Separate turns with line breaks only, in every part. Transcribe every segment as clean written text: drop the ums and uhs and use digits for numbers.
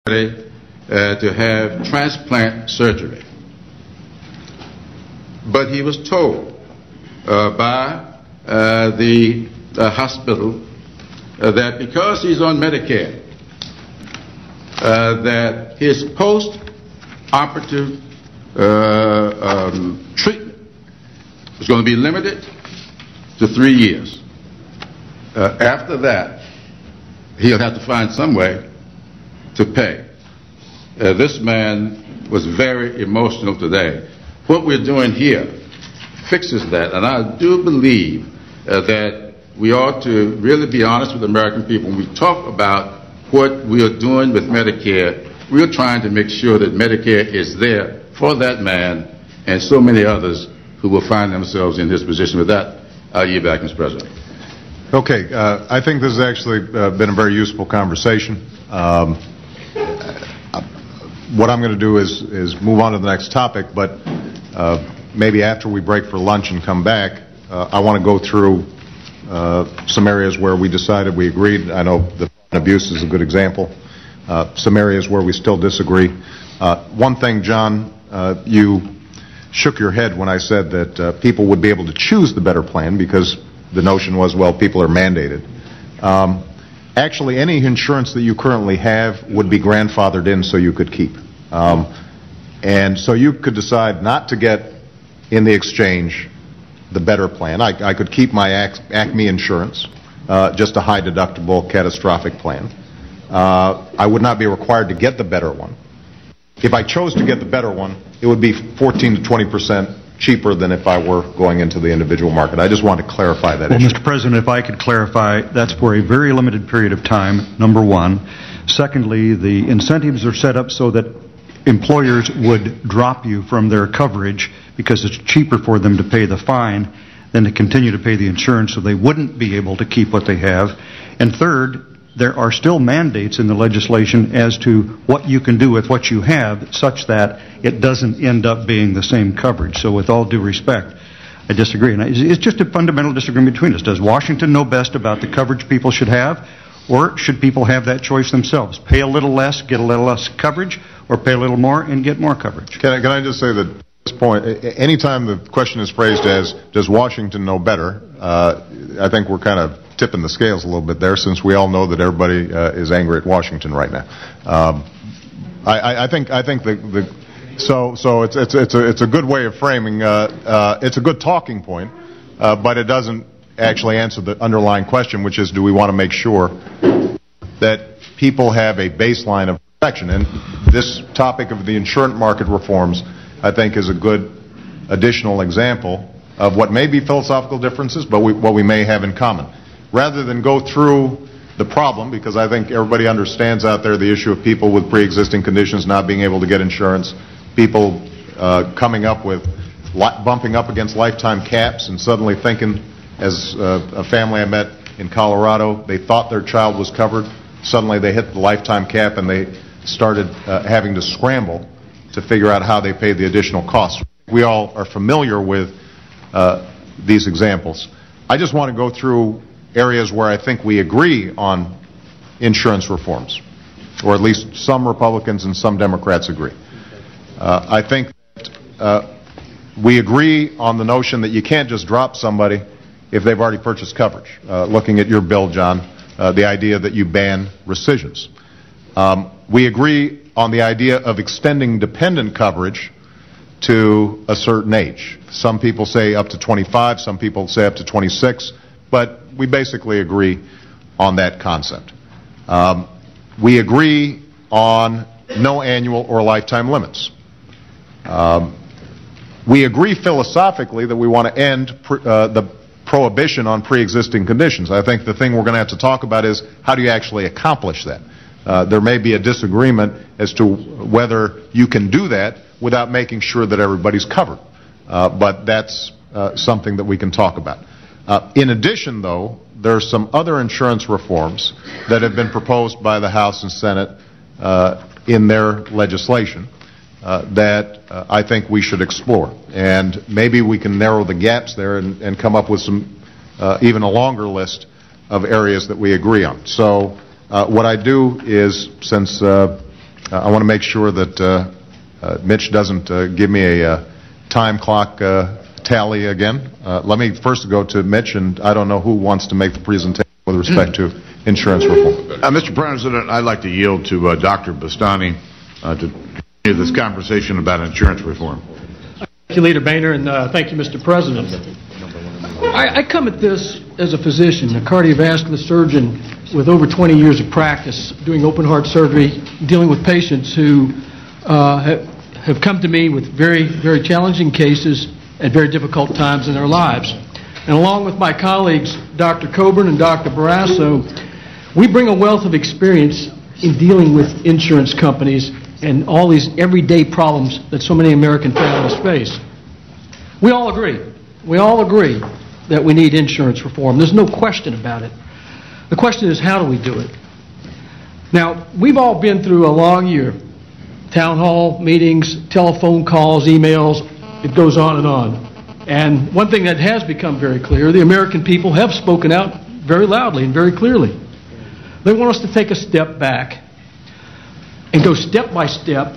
to have transplant surgery. But he was told by the hospital that because he's on Medicare, that his post-operative treatment was going to be limited to 3 years. After that, he'll have to find some way to pay. This man was very emotional today. What we're doing here fixes that, and I do believe that we ought to really be honest with the American people. When we talk about what we are doing with Medicare, we're trying to make sure that Medicare is there for that man and so many others who will find themselves in his position. With that, I'll yield back, Mr. President.
Okay, I think this has actually been a very useful conversation. What I'm going to do is move on to the next topic, but maybe after we break for lunch and come back, I want to go through some areas where we decided we agreed. I know the abuse is a good example. Some areas where we still disagree. One thing, John, you shook your head when I said that people would be able to choose the better plan because the notion was, well, people are mandated. Actually, any insurance that you currently have would be grandfathered in so you could keep. And so you could decide not to get in the exchange the better plan. I could keep my Acme insurance, just a high deductible catastrophic plan. I would not be required to get the better one. If I chose to get the better one, it would be 14 to 20% cheaper than if I were going into the individual market. I just want to clarify that issue.
Mr. President, if I could clarify, that's for a very limited period of time, number one. Secondly, the incentives are set up so that employers would drop you from their coverage because it's cheaper for them to pay the fine than to continue to pay the insurance, so they wouldn't be able to keep what they have. And third, there are still mandates in the legislation as to what you can do with what you have such that it doesn't end up being the same coverage. So with all due respect, I disagree. And it's just a fundamental disagreement between us. Does Washington know best about the coverage people should have, or should people have that choice themselves? Pay a little less, get a little less coverage, or pay a little more and get more coverage?
Can I just say that at this point, anytime the question is phrased as, does Washington know better, I think we're kind of tipping the scales a little bit there, since we all know that everybody is angry at Washington right now. I think so it's a good way of framing. It's a good talking point, but it doesn't actually answer the underlying question, which is, do we want to make sure that people have a baseline of protection? And this topic of the insurance market reforms, I think, is a good additional example of what may be philosophical differences, but what we may have in common. Rather than go through the problem, because I think everybody understands out there the issue of people with pre-existing conditions not being able to get insurance, people coming up with, bumping up against lifetime caps and suddenly thinking, as a family I met in Colorado, they thought their child was covered. Suddenly they hit the lifetime cap and they started having to scramble to figure out how they paid the additional costs. We all are familiar with these examples. I just want to go through areas where I think we agree on insurance reforms, or at least some Republicans and some Democrats agree. I think that we agree on the notion that you can't just drop somebody if they've already purchased coverage. Looking at your bill, John, the idea that you ban rescissions. We agree on the idea of extending dependent coverage to a certain age. Some people say up to 25, some people say up to 26, but we basically agree on that concept. We agree on no annual or lifetime limits. We agree philosophically that we want to end the prohibition on pre-existing conditions. I think the thing we're going to have to talk about is, how do you actually accomplish that? There may be a disagreement as to whether you can do that without making sure that everybody's covered. But that's something that we can talk about. In addition, though, there are some other insurance reforms that have been proposed by the House and Senate in their legislation that I think we should explore. And maybe we can narrow the gaps there and come up with some even a longer list of areas that we agree on. So what I do is, since I want to make sure that Mitch doesn't give me a time clock tally again. Let me first go to Mitch, and I don't know who wants to make the presentation with respect to insurance reform.
Mr. President, I'd like to yield to Dr. Bastani to continue this conversation about insurance reform.
Thank you, Leader Boehner, and thank you, Mr. President. I come at this as a physician, a cardiovascular surgeon with over 20 years of practice doing open heart surgery, dealing with patients who have come to me with very, very challenging cases at very difficult times in their lives. And along with my colleagues, Dr. Coburn and Dr. Barrasso, we bring a wealth of experience in dealing with insurance companies and all these everyday problems that so many American families face. We all agree that we need insurance reform. There's no question about it. The question is, how do we do it? Now, we've all been through a long year. Town hall meetings, telephone calls, emails, it goes on and on. And one thing that has become very clear, the American people have spoken out very loudly and very clearly. They want us to take a step back and go step by step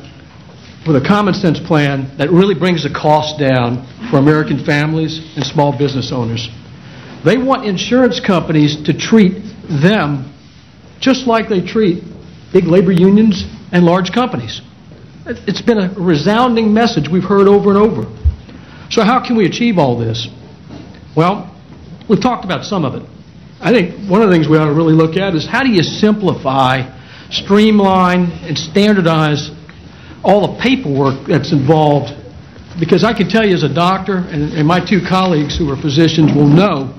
with a common sense plan that really brings the cost down for American families and small business owners. They want insurance companies to treat them just like they treat big labor unions and large companies. It's been a resounding message we've heard over and over. So how can we achieve all this? Well, we've talked about some of it. I think one of the things we ought to really look at is how do you simplify, streamline, and standardize all the paperwork that's involved? Because I can tell you as a doctor, and my two colleagues who are physicians will know,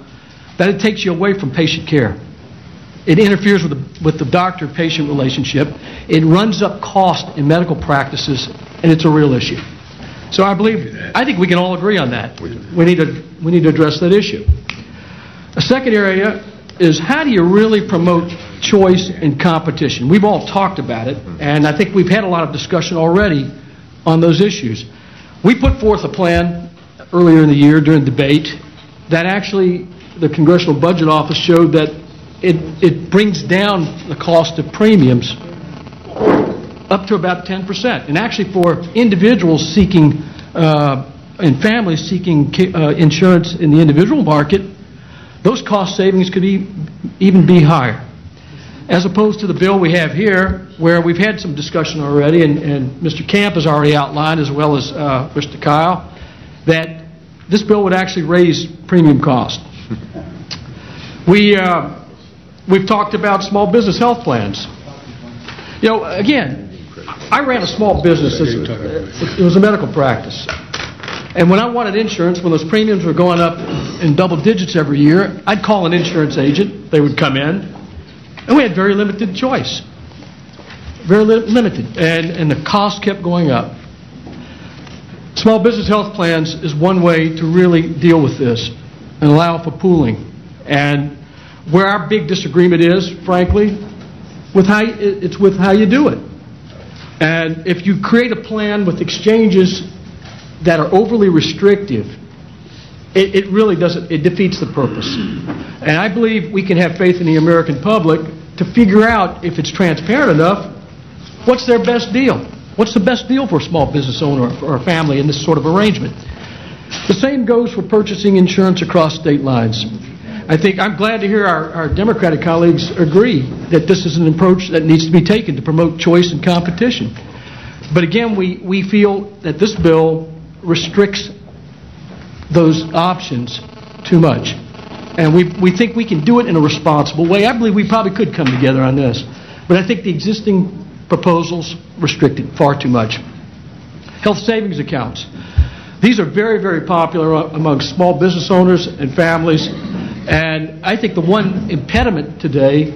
that it takes you away from patient care. It interferes with the doctor-patient relationship. It runs up cost in medical practices, and it's a real issue. So I think we can all agree on that. We need to address that issue. A second area is how do you really promote choice and competition? We've all talked about it, and I think we've had a lot of discussion already on those issues. We put forth a plan earlier in the year during debate that actually the Congressional Budget Office showed that it brings down the cost of premiums up to about 10%. And actually for individuals seeking and families seeking insurance in the individual market, those cost savings could even be higher. As opposed to the bill we have here, where we've had some discussion already, and Mr. Camp has already outlined, as well as Mr. Kyle, that this bill would actually raise premium cost. We've talked about small business health plans. You know, again, I ran a small business. It was a medical practice. And when I wanted insurance, when those premiums were going up in double digits every year, I'd call an insurance agent. They would come in. And we had very limited choice. Very limited. And the cost kept going up. Small business health plans is one way to really deal with this and allow for pooling. And where our big disagreement is, frankly, it's with how you do it. And if you create a plan with exchanges that are overly restrictive, it really doesn't, it defeats the purpose. And I believe we can have faith in the American public to figure out, if it's transparent enough, what's their best deal? What's the best deal for a small business owner or a family in this sort of arrangement? The same goes for purchasing insurance across state lines. I think I'm glad to hear our Democratic colleagues agree that this is an approach that needs to be taken to promote choice and competition. But again, we feel that this bill restricts those options too much. And we think we can do it in a responsible way. I believe we probably could come together on this. But I think the existing proposals restrict it far too much. Health savings accounts. These are very, very popular among small business owners and families. And I think the one impediment today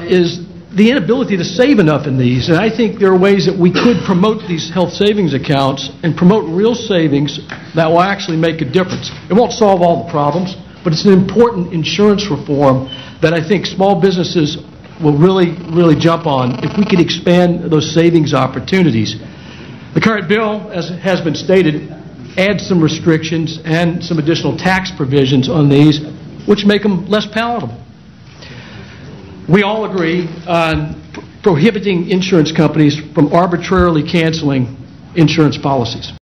is the inability to save enough in these. And I think there are ways that we could promote these health savings accounts and promote real savings that will actually make a difference. It won't solve all the problems, but it's an important insurance reform that I think small businesses will really jump on if we could expand those savings opportunities. The current bill, as has been stated, adds some restrictions and some additional tax provisions on these, which make them less palatable. We all agree on prohibiting insurance companies from arbitrarily canceling insurance policies.